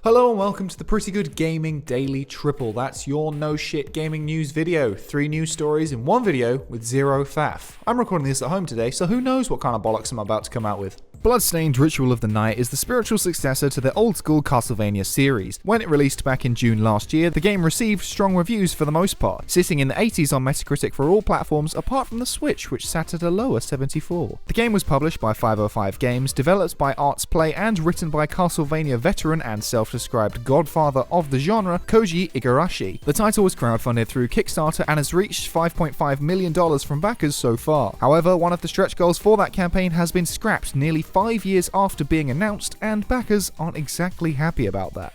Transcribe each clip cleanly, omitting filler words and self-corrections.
Hello and welcome to the Pretty Good Gaming Daily Triple. That's your no shit gaming news video. 3 news stories in one video with 0 faff. I'm recording this at home today, so who knows what kind of bollocks I'm about to come out with. Bloodstained Ritual of the Night is the spiritual successor to the old-school Castlevania series. When it released back in June last year, the game received strong reviews for the most part, sitting in the 80s on Metacritic for all platforms apart from the Switch, which sat at a lower 74. The game was published by 505 Games, developed by Arts Play, and written by Castlevania veteran and self-described godfather of the genre, Koji Igarashi. The title was crowdfunded through Kickstarter and has reached $5.5 million from backers so far. However, one of the stretch goals for that campaign has been scrapped nearly 5 years after being announced, and backers aren't exactly happy about that.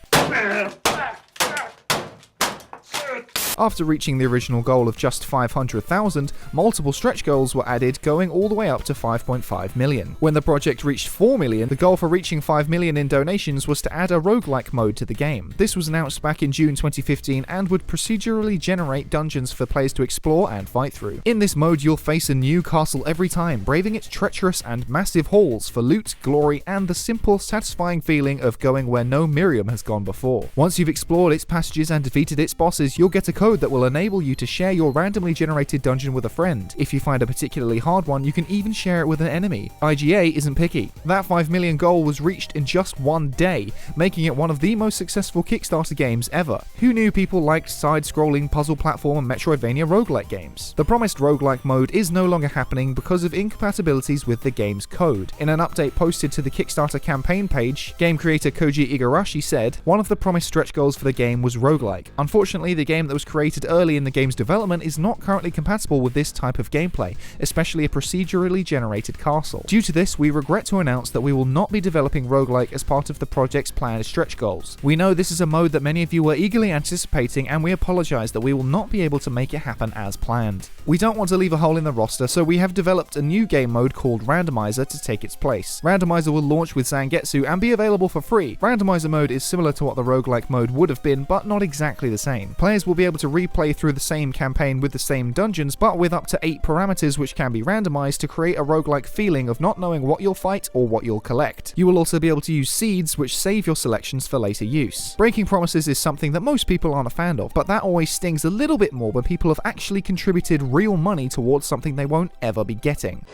After reaching the original goal of just 500,000, multiple stretch goals were added, going all the way up to 5.5 million. When the project reached 4 million, the goal for reaching 5 million in donations was to add a roguelike mode to the game. This was announced back in June 2015 and would procedurally generate dungeons for players to explore and fight through. In this mode, you'll face a new castle every time, braving its treacherous and massive halls for loot, glory, and the simple, satisfying feeling of going where no Miriam has gone before. Once you've explored its passages and defeated its bosses, you'll get a code that will enable you to share your randomly generated dungeon with a friend. If you find a particularly hard one, you can even share it with an enemy. IGA isn't picky. That 5 million goal was reached in just one day, making it one of the most successful Kickstarter games ever. Who knew people liked side-scrolling puzzle platform and Metroidvania roguelike games? The promised roguelike mode is no longer happening because of incompatibilities with the game's code. In an update posted to the Kickstarter campaign page, game creator Koji Igarashi said, "One of the promised stretch goals for the game was roguelike. Unfortunately, the game that was created early in the game's development is not currently compatible with this type of gameplay, especially a procedurally generated castle. Due to this, we regret to announce that we will not be developing roguelike as part of the project's planned stretch goals. We know this is a mode that many of you were eagerly anticipating, and we apologize that we will not be able to make it happen as planned. We don't want to leave a hole in the roster, so we have developed a new game mode called Randomizer to take its place. Randomizer will launch with Zangetsu and be available for free. Randomizer mode is similar to what the roguelike mode would have been, but not exactly the same. Players will be able to replay through the same campaign with the same dungeons, but with up to 8 parameters which can be randomized to create a roguelike feeling of not knowing what you'll fight or what you'll collect. You will also be able to use seeds which save your selections for later use. Breaking promises is something that most people aren't a fan of, but that always stings a little bit more when people have actually contributed real money towards something they won't ever be getting."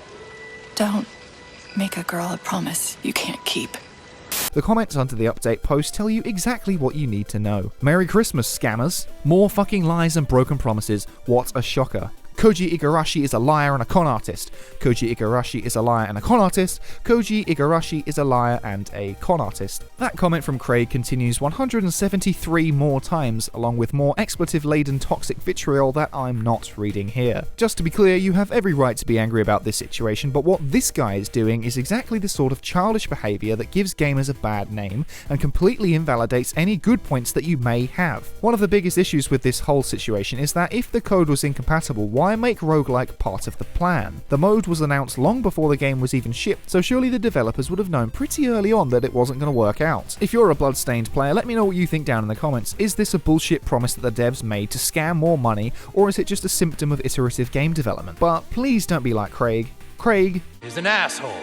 Don't make a girl a promise you can't keep. The comments under the update post tell you exactly what you need to know. Merry Christmas, scammers. More fucking lies and broken promises. What a shocker. Koji Igarashi is a liar and a con artist. Koji Igarashi is a liar and a con artist. Koji Igarashi is a liar and a con artist. That comment from Craig continues 173 more times, along with more expletive-laden toxic vitriol that I'm not reading here. Just to be clear, you have every right to be angry about this situation, but what this guy is doing is exactly the sort of childish behavior that gives gamers a bad name and completely invalidates any good points that you may have. One of the biggest issues with this whole situation is that if the code was incompatible, why make roguelike part of the plan? The mode was announced long before the game was even shipped, so surely the developers would have known pretty early on that it wasn't going to work out. If you're a Bloodstained player, let me know what you think down in the comments. Is this a bullshit promise that the devs made to scam more money, or is it just a symptom of iterative game development? But please don't be like Craig. Craig is an asshole.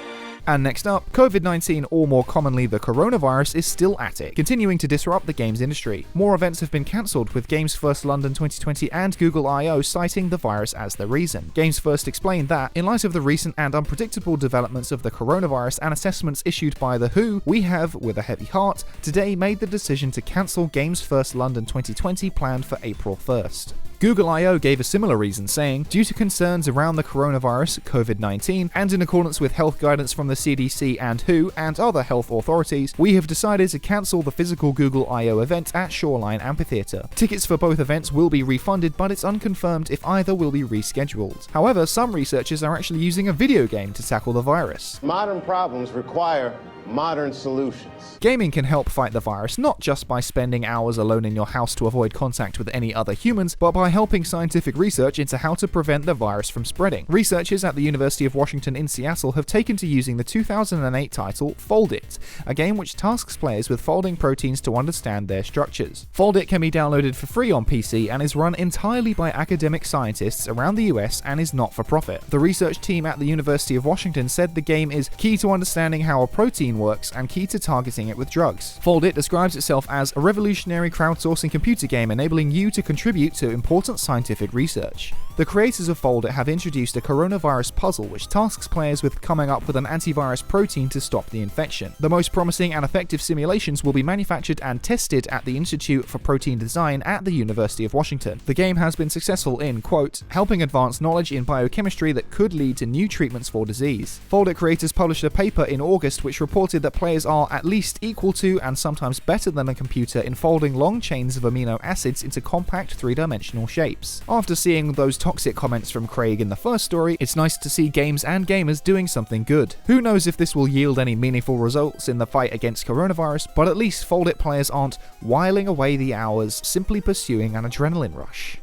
And next up, COVID-19, or more commonly the coronavirus, is still at it, continuing to disrupt the games industry. More events have been cancelled, with Games First London 2020 and Google I/O citing the virus as the reason. Games First explained that, in light of the recent and unpredictable developments of the coronavirus and assessments issued by the WHO, we have, with a heavy heart, today made the decision to cancel Games First London 2020 planned for April 1st. Google I/O gave a similar reason, saying, "Due to concerns around the coronavirus, COVID-19, and in accordance with health guidance from the CDC and WHO and other health authorities, we have decided to cancel the physical Google I/O event at Shoreline Amphitheatre. Tickets for both events will be refunded, but it's unconfirmed if either will be rescheduled." However, some researchers are actually using a video game to tackle the virus. Modern problems require modern solutions. Gaming can help fight the virus not just by spending hours alone in your house to avoid contact with any other humans, but by helping scientific research into how to prevent the virus from spreading. Researchers at the University of Washington in Seattle have taken to using the 2008 title Fold It, a game which tasks players with folding proteins to understand their structures. Fold It can be downloaded for free on PC and is run entirely by academic scientists around the US and is not for profit. The research team at the University of Washington said the game is key to understanding how a protein works and key to targeting it with drugs. Foldit describes itself as a revolutionary crowdsourcing computer game enabling you to contribute to important scientific research. The creators of Foldit have introduced a coronavirus puzzle which tasks players with coming up with an antivirus protein to stop the infection. The most promising and effective simulations will be manufactured and tested at the Institute for Protein Design at the University of Washington. The game has been successful in, quote, helping advance knowledge in biochemistry that could lead to new treatments for disease. Foldit creators published a paper in August which reported that players are at least equal to and sometimes better than a computer in folding long chains of amino acids into compact three-dimensional shapes. After seeing those toxic comments from Craig in the first story, it's nice to see games and gamers doing something good. Who knows if this will yield any meaningful results in the fight against coronavirus, but at least Foldit players aren't whiling away the hours simply pursuing an adrenaline rush.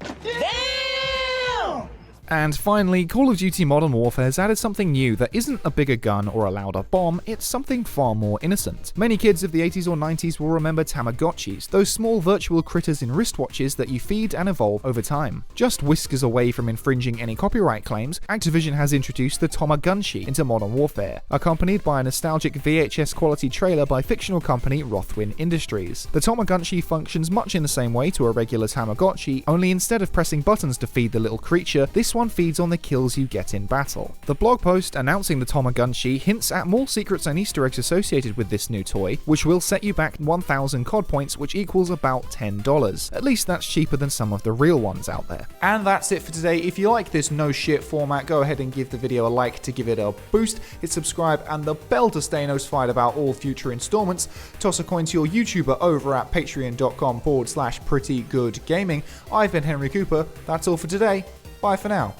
And finally, Call of Duty Modern Warfare has added something new that isn't a bigger gun or a louder bomb, it's something far more innocent. Many kids of the 80s or 90s will remember Tamagotchis, those small virtual critters in wristwatches that you feed and evolve over time. Just whiskers away from infringing any copyright claims, Activision has introduced the Tomagunchi into Modern Warfare, accompanied by a nostalgic VHS quality trailer by fictional company Rothwin Industries. The Tomagunchi functions much in the same way to a regular Tamagotchi, only instead of pressing buttons to feed the little creature, this one feeds on the kills you get in battle. The blog post announcing the Tomagunchi hints at more secrets and Easter eggs associated with this new toy, which will set you back 1,000 COD points, which equals about $10. At least that's cheaper than some of the real ones out there. And that's it for today. If you like this no shit format, go ahead and give the video a like to give it a boost, hit subscribe and the bell to stay notified about all future installments. Toss a coin to your YouTuber over at patreon.com/prettygoodgaming. I've been Henry Cooper. That's all for today. Bye for now.